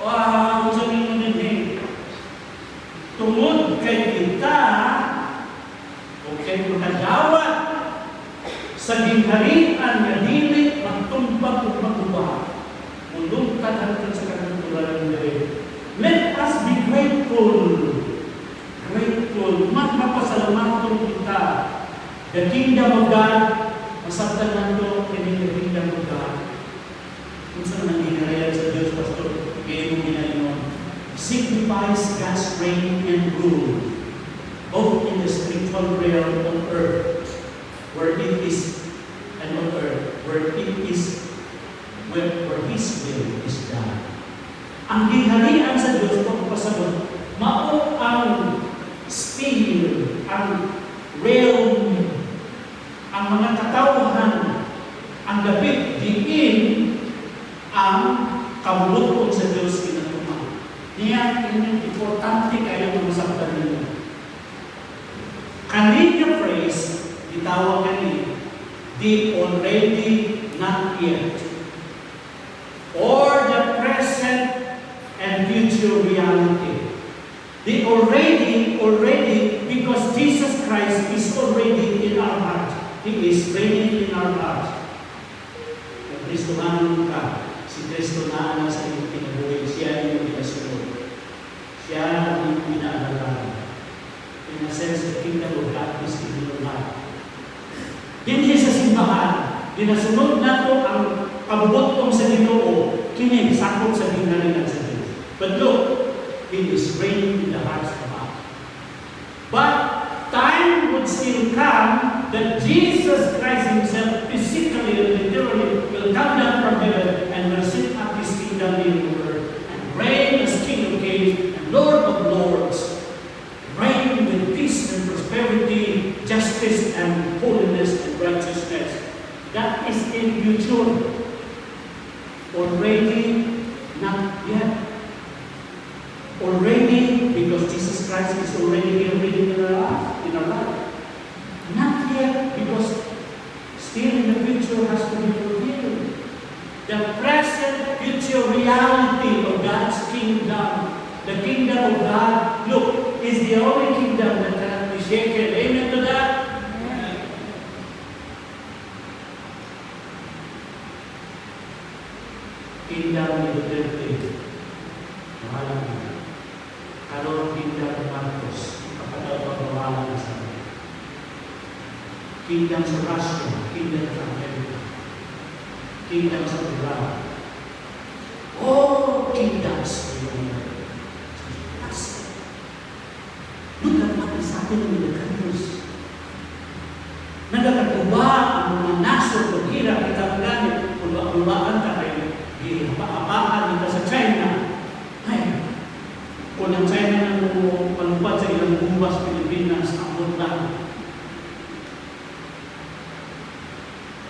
Wow, kung saan yung nito, tungod kay kita, okay, makadawat sa ginharian nga dili magtumpag ug magubah. Mulungkad hangtod sa kanang diri. Let us be grateful. Magpapasalamaton kita. The kingdom of God, masabtan nato kini the kingdom of God. Kung saan nang ginharian sa Diyos, Pastor, kaya mo ginainom, signifies God's reign and rule, both in the spiritual realm on earth, where it is, and on earth, where it is, where His will is done. Ang gingharian sa Diyos, pagpasabot, mao ang sphere, ang realm, ang mga katawhan, ang dapit, diin, ang kabubuton sa Diyos kinatuman. Niya, importante kayo masaktan nila. Kanina phrase, itawag kanina, the already not yet, or the present and future reality. The already, because Jesus Christ is already in our heart. He is reigning in our heart. Kung Kristohanon ka, si Kristo na sa iyong kinabuhi, siya yung pinasunod. Siya ang pinaalala. In a sense, the kingdom of God is in your heart. Hindi sa simbahan, dinasunod na to ang kabubotong sa Ginoo, kini sakop sa gingalingan sa Diyos. But look, He is reigning in the hearts of God. But time would still come that Jesus Christ Himself physically and literally will come down from heaven and will sit up His kingdom in the earth and reign as King of Kings and Lord of Lords. Reign with peace and prosperity, justice and holiness and righteousness. That is in future. Already, not yet. Already, because Jesus Christ is already here living in our life. Not yet, because still in the future has to be fulfilled. The present future reality of God's kingdom, the kingdom of God, look, is the only kingdom that cannot be shaken. Amen to that? Kingdom ni Duterte, mahalang na. Kalor kingdom ni Marcos, kapatawag-tawalan na sa amin. Kingdom sa Russia, kingdom sa Amerika, kingdom sa Iran. All kingdoms are united. Look at what is happening in the countries. Nagkakatuwa ang mga nasod ng hirap at ang ganit kung maabaan ka kayo. Paapaan nito sa China. Ay, kung ang China na malupad sa ilang buwas Pilipinas, ang lang.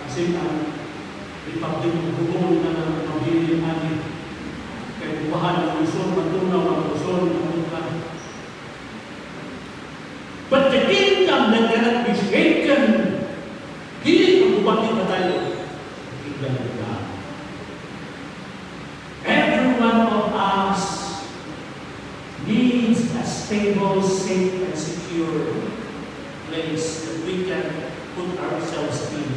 Kasi ang Republic of Hong na ng pamilya natin, kaya buwahan ng Luzon, matunaw ang Luzon, matunaw. But the kingdom that cannot be shaken, hindi magbubatin na tayo. Kingdom of God. Every one of us needs a stable, safe, and secure place that we can put ourselves in.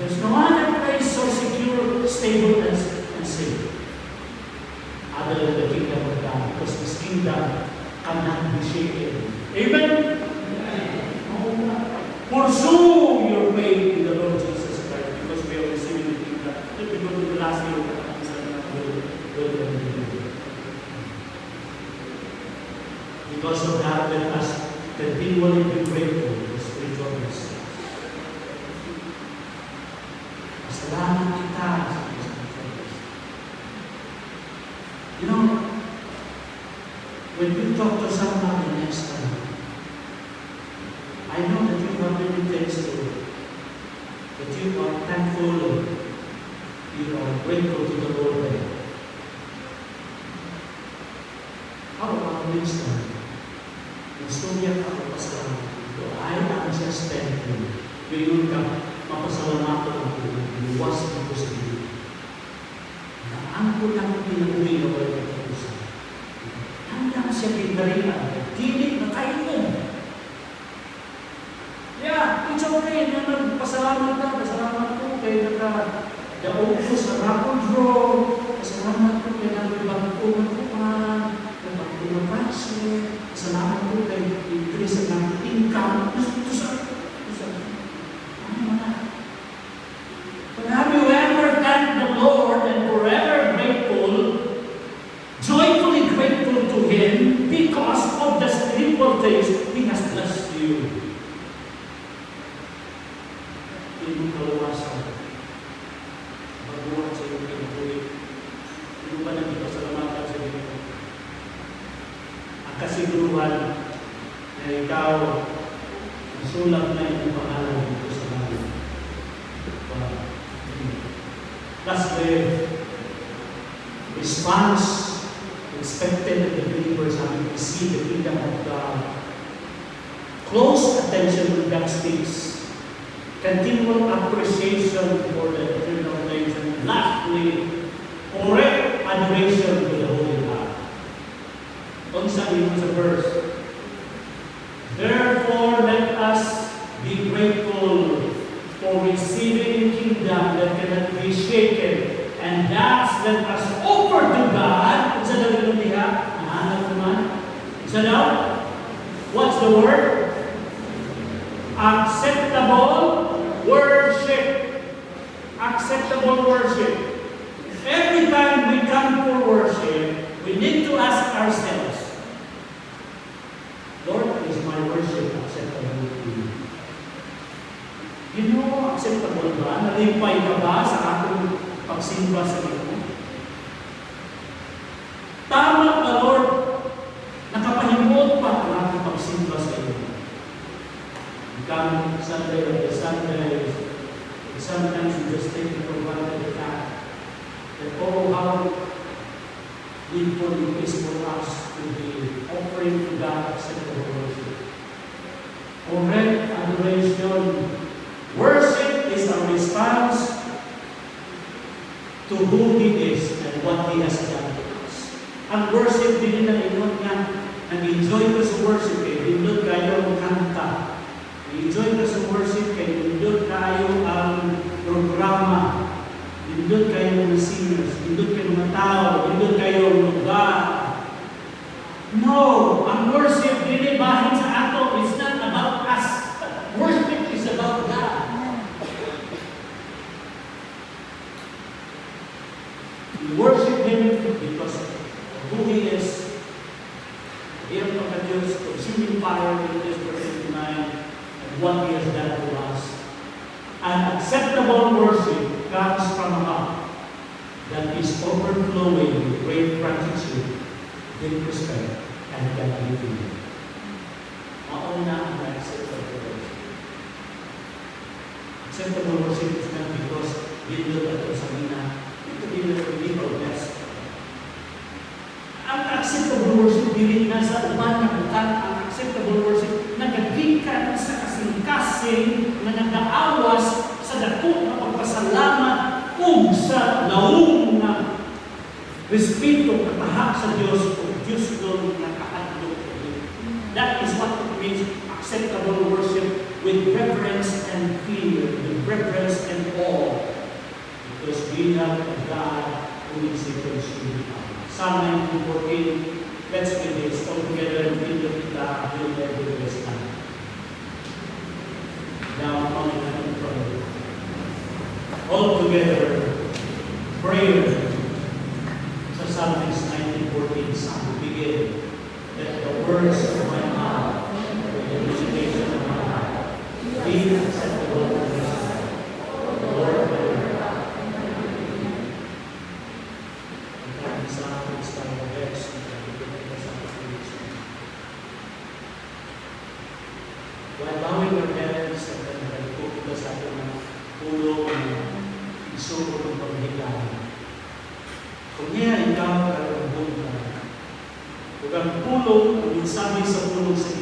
There's no other place so secure, stable, and safe other than the kingdom of God, because this kingdom cannot be shaken. Amen? Pursue your faith in the Lord Jesus Christ, because we are receiving the kingdom. Let me go to the last year. Because of that, let us continually be grateful for spiritual blessings. Pasalamat kita sa spiritual blessings. You know, when you talk to somebody next time, I know that you have many things to do, that you are thankful, you are grateful to the Lord. How about next time? Gusto niya ka mapasalamat dito. I am just thankful. Ngayon ka, mapasalamatan ako, luwas ako sa iyo. Naan ko lang pinabuhi na wala katapusan. Hanggang siya kinarihan, tinig na kayo. Yeah, it's okay na nagpasalamat ka. Pasalamat ko kay naka-daog ko sa rapid draw. Pasalamat ko kay nag-ibang ko nagpupan. Nagpapagod ng budget. Salamat po kay increase ng income. But have you ever thanked the Lord and forever grateful, joyfully grateful to Him because of the spiritual things He has blessed you? Hindi mo kaluwasan. Baguhan sa iyong kinabuhi. Hindi mo kasiguruhan na ikaw sulat na yung pangalan dito sa langit. That's the response expected of the believers having received the kingdom of God. Close attention when God speaks. Continual appreciation for the eternal nature. Lastly, correct adoration to the Holy God. On sa verse, therefore, let us be grateful for receiving a kingdom that cannot be shaken. And thus, let us offer to God, isa daw yung niya, nahanap naman, isa daw, what's the word? Acceptable worship. Acceptable worship. Every time we come for worship, we need to ask ourselves, Lord, is my worship acceptable to you? You know, acceptable ba? Nalimpay ka ba sa ating pagsimba sa iyo? Tama ba, Lord? Nakapahimot pa ang ating pagsimba sa iyo. We come Sunday after Sunday, and sometimes we just take it for granted the fact that, oh, how needful it is for us to be offering to God acceptable worship. Correct adoration. Worship is a response to who He is and what He has done to us. Ang worship din na inod nga, nag-enjoy ko sa worship kay nindot kayo ang kanta. Nag-enjoy ko sa worship kay nindot kayo ang programa. Nindot kayo mga singers, nindot kayo mga tao, nindot kayo ang lugar. No, ang worship din bahin sa ato. It's not about us. Worship is about God. We worship Him because of who He is. Here of the Diyos, consuming fire in this verse 29, and what He has done to us. An acceptable worship comes from a heart that is overflowing with great gratitude, deep respect, and gratitude. Mauna ang acceptable worship. Acceptable worship is not because bindot at sa mina. Hindi our best. Ang acceptable worship dili na sa uban na bukan. Ang acceptable worship nagagikan sa kasing-kasing na nag-aawas sa dako na pagpasalamat ug sa laong na respeto kataha sa Dios o Dios doon na kaadlok. That is what it means, acceptable worship with reverence and fear, with reverence and awe. Because we have a God who is a consuming fire. Psalm 19:14. Let's read this all together in the kita will never rest time. Down on the front. All together, prayer. Sa Psalm 19:14, Psalm begin. Let the words of my mouth and the meditation of my heart be acceptable to you, the Lord. While bowing our heads at the nagpupunta sa ating mga pulong na isuko ng paghigaan. Kung niya ikaw karambong ka, kung ang pulong, ang mensahe sa pulong sa